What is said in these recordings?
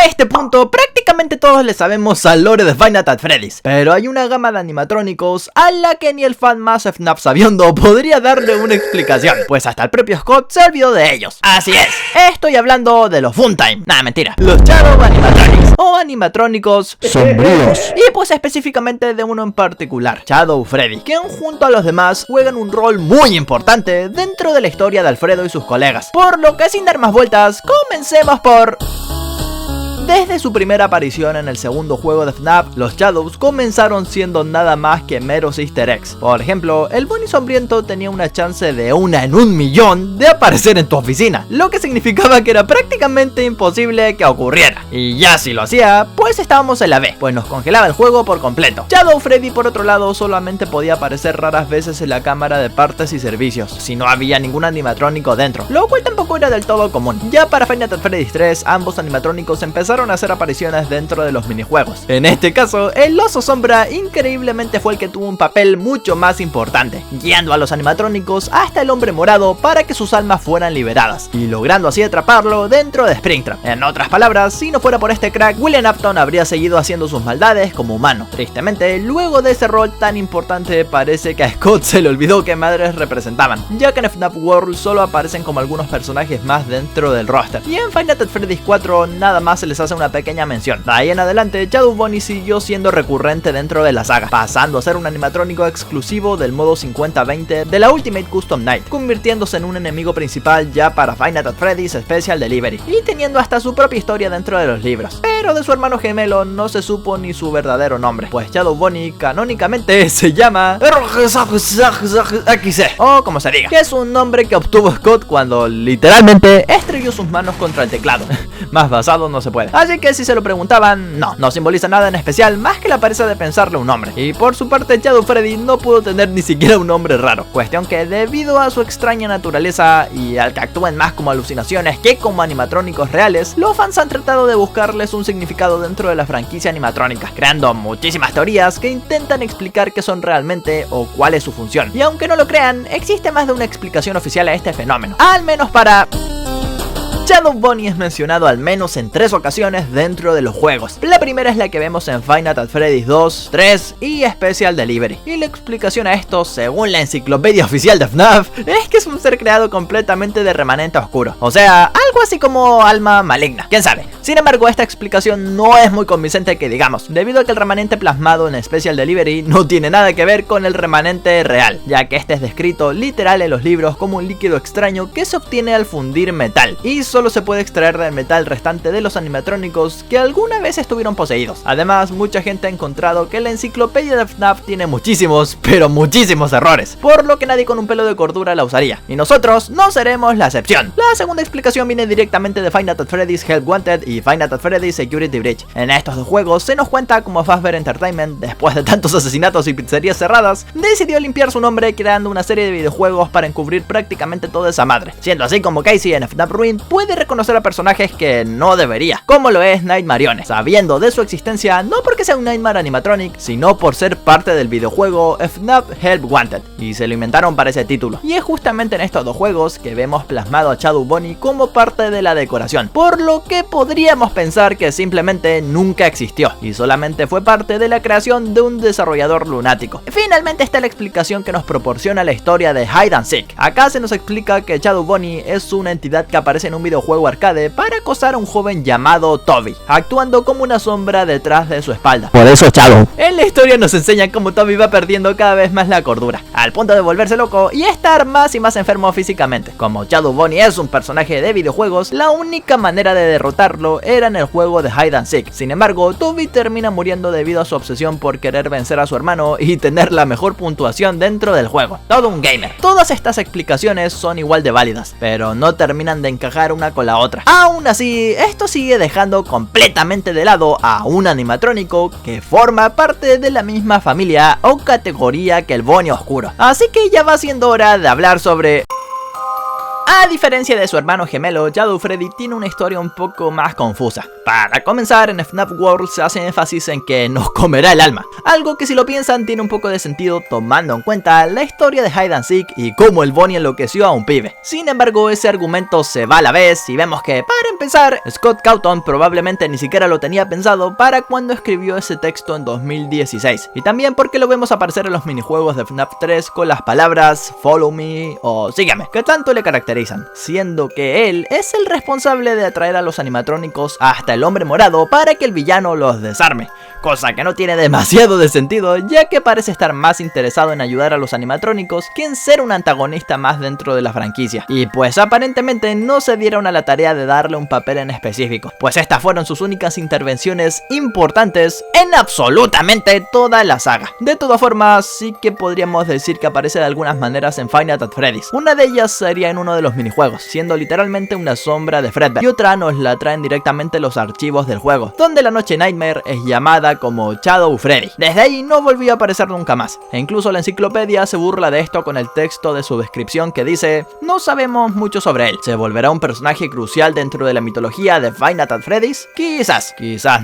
este punto prácticamente todos le sabemos al lore de Five Nights at Freddy's, pero hay una gama de animatrónicos a la que ni el fan más FNAF sabiendo podría darle una explicación, pues hasta el propio Scott se olvidó de ellos. Así es, estoy hablando de los Funtime, nada mentira, los Shadow Animatronics o animatrónicos sombríos, y pues específicamente de uno en particular, Shadow Freddy, quien junto a los demás juegan un rol muy importante dentro de la historia de Alfredo y sus colegas, por lo que sin dar más vueltas, comencemos por... Desde su primera aparición en el segundo juego de FNAF, los Shadows comenzaron siendo nada más que meros easter eggs. Por ejemplo, el Bonnie Sombriento tenía una chance de 1 en 1.000.000 de aparecer en tu oficina, lo que significaba que era prácticamente imposible que ocurriera. Y ya si lo hacía, pues estábamos en la B, pues nos congelaba el juego por completo. Shadow Freddy por otro lado solamente podía aparecer raras veces en la cámara de partes y servicios, si no había ningún animatrónico dentro, lo cual tampoco era del todo común. Ya para Five Nights at Freddy's 3, ambos animatrónicos empezaron a hacer apariciones dentro de los minijuegos. En este caso, el oso sombra increíblemente fue el que tuvo un papel mucho más importante, guiando a los animatrónicos hasta el hombre morado para que sus almas fueran liberadas, y logrando así atraparlo dentro de Springtrap. En otras palabras, si no fuera por este crack, William Afton habría seguido haciendo sus maldades como humano. Tristemente, luego de ese rol tan importante, parece que a Scott se le olvidó qué madres representaban, ya que en FNAF World solo aparecen como algunos personajes más dentro del roster, y en Five Nights at Freddy's 4 nada más se les hace una pequeña mención. De ahí en adelante, Shadow Bonnie siguió siendo recurrente dentro de la saga, pasando a ser un animatrónico exclusivo del modo 50-20 de la Ultimate Custom Night, convirtiéndose en un enemigo principal ya para Five Nights at Freddy's Special Delivery, y teniendo hasta su propia historia dentro de los libros. Pero de su hermano gemelo no se supo ni su verdadero nombre, pues Shadow Bonnie canónicamente se llama XC, o como se diga, que es un nombre que obtuvo Scott cuando literalmente estrelló sus manos contra el teclado. Más basado no se puede. Así que si se lo preguntaban, no simboliza nada en especial más que la pereza de pensarle un nombre. Y por su parte, Shadow Freddy no pudo tener ni siquiera un nombre raro, cuestión que debido a su extraña naturaleza y al que actúen más como alucinaciones que como animatrónicos reales, los fans han tratado de buscarles un significado dentro de la franquicia animatrónica, creando muchísimas teorías que intentan explicar qué son realmente o cuál es su función. Y aunque no lo crean, existe más de una explicación oficial a este fenómeno, al menos para... Shadow Bonnie es mencionado al menos en 3 ocasiones dentro de los juegos. La primera es la que vemos en Five Nights at Freddy's 2, 3 y Special Delivery. Y la explicación a esto, según la enciclopedia oficial de FNAF, es que es un ser creado completamente de remanente oscuro. O sea, algo así como alma maligna, quién sabe. Sin embargo, esta explicación no es muy convincente que digamos, debido a que el remanente plasmado en Special Delivery no tiene nada que ver con el remanente real, ya que este es descrito literal en los libros como un líquido extraño que se obtiene al fundir metal, y solo se puede extraer del metal restante de los animatrónicos que alguna vez estuvieron poseídos. Además, mucha gente ha encontrado que la enciclopedia de FNAF tiene muchísimos, pero muchísimos errores, por lo que nadie con un pelo de cordura la usaría, y nosotros no seremos la excepción. La segunda explicación viene directamente de Five Nights at Freddy's Help Wanted y Five Nights at Freddy's Security Breach. En estos dos juegos se nos cuenta como Fazbear Entertainment, después de tantos asesinatos y pizzerías cerradas, decidió limpiar su nombre creando una serie de videojuegos para encubrir prácticamente toda esa madre, siendo así como Casey en FNAF Ruin puede reconocer a personajes que no debería, como lo es Nightmarione, sabiendo de su existencia no porque sea un Nightmare animatronic, sino por ser parte del videojuego FNAF Help Wanted, y se lo inventaron para ese título. Y es justamente en estos dos juegos que vemos plasmado a Shadow Bonnie como parte de la decoración, por lo que podríamos pensar que simplemente nunca existió y solamente fue parte de la creación de un desarrollador lunático. Finalmente está la explicación que nos proporciona la historia de Hide and Seek. Acá se nos explica que Shadow Bonnie es una entidad que aparece en un videojuego arcade para acosar a un joven llamado Toby, actuando como una sombra detrás de su espalda. por eso Shadow. En la historia nos enseña cómo Toby va perdiendo cada vez más la cordura, al punto de volverse loco y estar más y más enfermo físicamente. Como Shadow Bonnie es un personaje de videojuegos, la única manera de derrotarlo era en el juego de Hide and Seek. Sin embargo, Toby termina muriendo debido a su obsesión por querer vencer a su hermano y tener la mejor puntuación dentro del juego. Todo un gamer. Todas estas explicaciones son igual de válidas, pero no terminan de encajar una con la otra. Aún así, esto sigue dejando completamente de lado a un animatrónico que forma parte de la misma familia o categoría que el Bonnie oscuro. Así que ya va siendo hora de hablar sobre A diferencia de su hermano gemelo, Shadow Freddy tiene una historia un poco más confusa. Para comenzar, en FNAF World se hace énfasis en que nos comerá el alma, algo que si lo piensan tiene un poco de sentido tomando en cuenta la historia de Hide and Seek y cómo el Bonnie enloqueció a un pibe. Sin embargo, ese argumento se va a la vez y vemos que, para empezar, Scott Cawthon probablemente ni siquiera lo tenía pensado para cuando escribió ese texto en 2016, y también porque lo vemos aparecer en los minijuegos de FNAF 3 con las palabras Follow Me o Sígueme, que tanto le caracterizan, siendo que él es el responsable de atraer a los animatrónicos hasta el hombre morado para que el villano los desarme, cosa que no tiene demasiado de sentido, ya que parece estar más interesado en ayudar a los animatrónicos que en ser un antagonista más dentro de la franquicia, y pues aparentemente no se dieron a la tarea de darle un papel en específico, pues estas fueron sus únicas intervenciones importantes en absolutamente toda la saga. De todas formas, sí que podríamos decir que aparece de algunas maneras en Five Nights at Freddy's. Una de ellas sería en uno de los minijuegos, siendo literalmente una sombra de Fredbear, y otra nos la traen directamente los archivos del juego, donde la noche Nightmare es llamada como Shadow Freddy. Desde ahí no volvió a aparecer nunca más, e incluso la enciclopedia se burla de esto con el texto de su descripción que dice: no sabemos mucho sobre él, ¿se volverá un personaje crucial dentro de la mitología de Five Nights at Freddy's? Quizás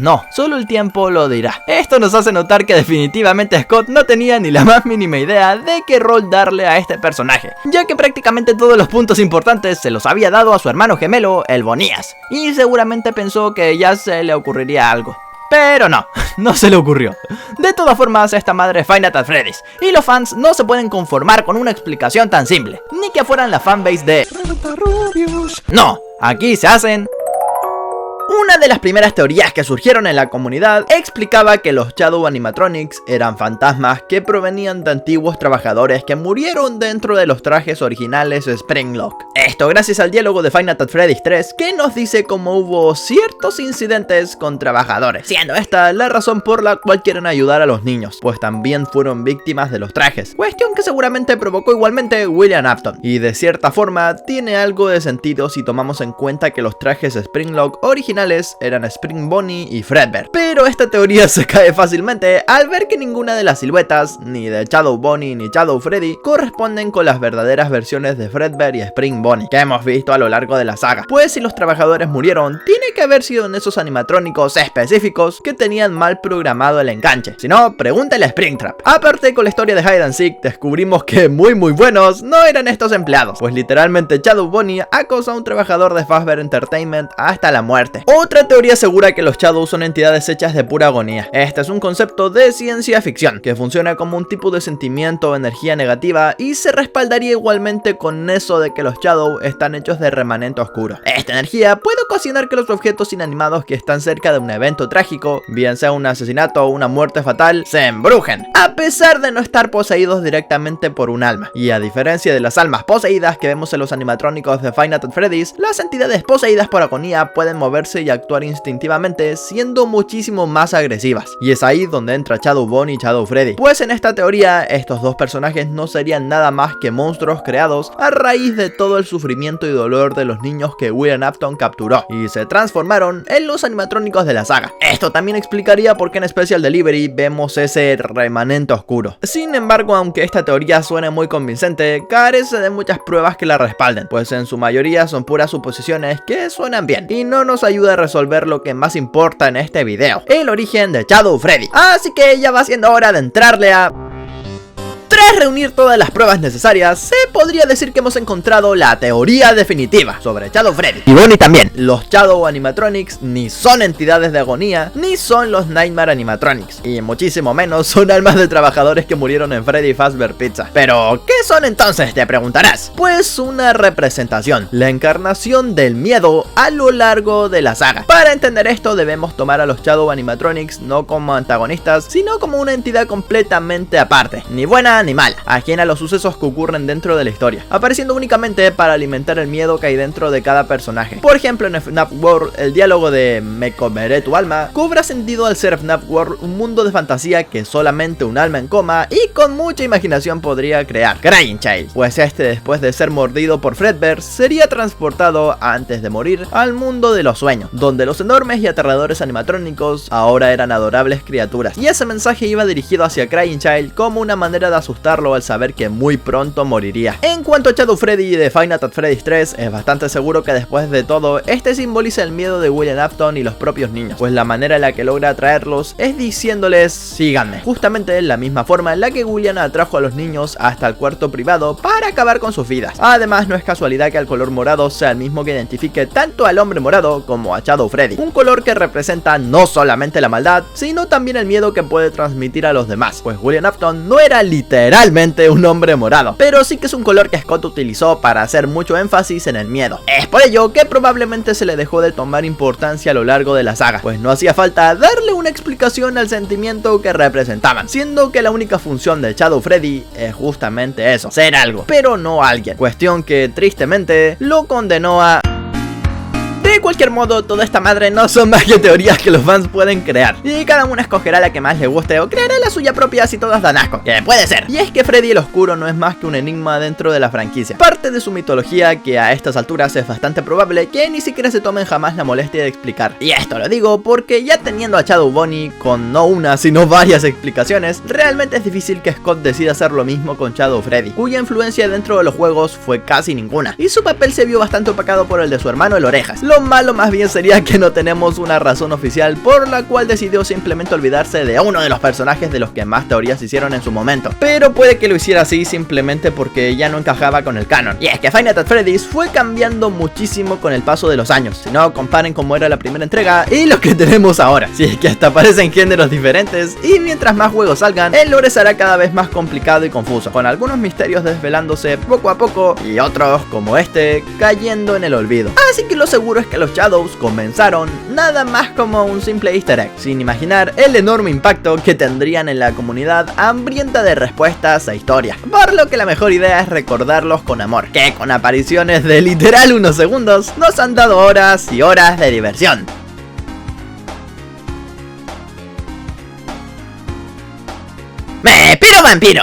no, solo el tiempo lo dirá. Esto nos hace notar que definitivamente Scott no tenía ni la más mínima idea de qué rol darle a este personaje, ya que prácticamente todos los puntos importantes se los había dado a su hermano gemelo, el Bonías, y seguramente pensó que ya se le ocurriría algo. Pero no, no se le ocurrió. De todas formas, esta madre es Five Nights at Freddy's, y los fans no se pueden conformar con una explicación tan simple, ni que fueran la fanbase de no, aquí se hacen. Una de las primeras teorías que surgieron en la comunidad explicaba que los Shadow Animatronics eran fantasmas que provenían de antiguos trabajadores que murieron dentro de los trajes originales Springlock. Esto gracias al diálogo de Five Nights at Freddy's 3 que nos dice cómo hubo ciertos incidentes con trabajadores, siendo esta la razón por la cual quieren ayudar a los niños, pues también fueron víctimas de los trajes, cuestión que seguramente provocó igualmente William Afton, y de cierta forma tiene algo de sentido si tomamos en cuenta que los trajes Springlock originales eran Spring Bonnie y Fredbear. Pero esta teoría se cae fácilmente al ver que ninguna de las siluetas, ni de Shadow Bonnie ni Shadow Freddy, corresponden con las verdaderas versiones de Fredbear y Spring Bonnie que hemos visto a lo largo de la saga. Pues si los trabajadores murieron, tiene que haber sido en esos animatrónicos específicos que tenían mal programado el enganche. Si no, pregúntale a Springtrap. Aparte, con la historia de Hide and Seek, descubrimos que muy buenos no eran estos empleados, pues literalmente Shadow Bonnie acosa a un trabajador de Fazbear Entertainment hasta la muerte. Otra teoría asegura que los Shadows son entidades hechas de pura agonía. Este es un concepto de ciencia ficción que funciona como un tipo de sentimiento o energía negativa, y se respaldaría igualmente con eso de que los Shadows están hechos de remanente oscuro. Esta energía puede ocasionar que los objetos inanimados que están cerca de un evento trágico, bien sea un asesinato o una muerte fatal, se embrujen, a pesar de no estar poseídos directamente por un alma. Y a diferencia de las almas poseídas que vemos en los animatrónicos de Five Nights at Freddy's, las entidades poseídas por agonía pueden moverse y actuar instintivamente, siendo muchísimo más agresivas. Y es ahí donde entra Shadow Bonnie y Shadow Freddy, pues en esta teoría estos dos personajes no serían nada más que monstruos creados a raíz de todo el sufrimiento y dolor de los niños que William Afton capturó, y se transformaron en los animatrónicos de la saga. Esto también explicaría por qué en Special Delivery vemos ese remanente oscuro. Sin embargo, aunque esta teoría suene muy convincente, carece de muchas pruebas que la respalden, pues en su mayoría son puras suposiciones que suenan bien y no nos ayuda a resolver lo que más importa en este video: el origen de Shadow Freddy. Así que ya va siendo hora de entrarle a... Tras reunir todas las pruebas necesarias, se podría decir que hemos encontrado la teoría definitiva sobre Shadow Freddy. Y Bonnie también. Los Shadow Animatronics ni son entidades de agonía, ni son los Nightmare Animatronics, y muchísimo menos son almas de trabajadores que murieron en Freddy Fazbear Pizza. Pero, ¿qué son entonces?, te preguntarás. Pues una representación, la encarnación del miedo a lo largo de la saga. Para entender esto debemos tomar a los Shadow Animatronics no como antagonistas, sino como una entidad completamente aparte, ni buena ni mala, ajena a los sucesos que ocurren dentro de la historia, apareciendo únicamente para alimentar el miedo que hay dentro de cada personaje. Por ejemplo, en FNAF World, el diálogo de "me comeré tu alma" cobra sentido al ser FNAF World un mundo de fantasía que solamente un alma en coma y con mucha imaginación podría crear. Crying Child, pues este, después de ser mordido por Fredbear, sería transportado antes de morir al mundo de los sueños, donde los enormes y aterradores animatrónicos ahora eran adorables criaturas, y ese mensaje iba dirigido hacia Crying Child como una manera de asustarlo al saber que muy pronto moriría. En cuanto a Shadow Freddy de Five Nights at Freddy's 3, es bastante seguro que después de todo, este simboliza el miedo de William Afton y los propios niños, pues la manera en la que logra atraerlos es diciéndoles síganme, justamente la misma forma en la que William atrajo a los niños hasta el cuarto privado para acabar con sus vidas. Además, no es casualidad que el color morado sea el mismo que identifique tanto al hombre morado como a Shadow Freddy, un color que representa no solamente la maldad, sino también el miedo que puede transmitir a los demás, pues William Afton no era literalmente un hombre morado, pero sí que es un color que Scott utilizó para hacer mucho énfasis en el miedo. Es por ello que probablemente se le dejó de tomar importancia a lo largo de la saga, pues no hacía falta darle una explicación al sentimiento que representaban, siendo que la única función de Shadow Freddy es justamente eso, ser algo, pero no alguien, cuestión que tristemente lo condenó a... De cualquier modo, toda esta madre no son más que teorías que los fans pueden crear, y cada uno escogerá la que más le guste o creará la suya propia si todas dan asco, que puede ser. Y es que Freddy el Oscuro no es más que un enigma dentro de la franquicia, parte de su mitología que a estas alturas es bastante probable que ni siquiera se tomen jamás la molestia de explicar. Y esto lo digo porque ya teniendo a Shadow Bonnie con no una sino varias explicaciones, realmente es difícil que Scott decida hacer lo mismo con Shadow Freddy, cuya influencia dentro de los juegos fue casi ninguna, y su papel se vio bastante opacado por el de su hermano el Orejas. Lo malo más bien sería que no tenemos una razón oficial por la cual decidió simplemente olvidarse de uno de los personajes de los que más teorías hicieron en su momento, pero puede que lo hiciera así simplemente porque ya no encajaba con el canon. Y es que Five Nights at Freddy's fue cambiando muchísimo con el paso de los años, si no comparen cómo era la primera entrega y lo que tenemos ahora, si es que hasta aparecen géneros diferentes, y mientras más juegos salgan, el lore será cada vez más complicado y confuso, con algunos misterios desvelándose poco a poco y otros, como este, cayendo en el olvido. Así que lo seguro es que los Shadows comenzaron nada más como un simple easter egg, sin imaginar el enorme impacto que tendrían en la comunidad hambrienta de respuestas a historia, por lo que la mejor idea es recordarlos con amor, que con apariciones de literal unos segundos nos han dado horas y horas de diversión. ¡Me piro vampiro!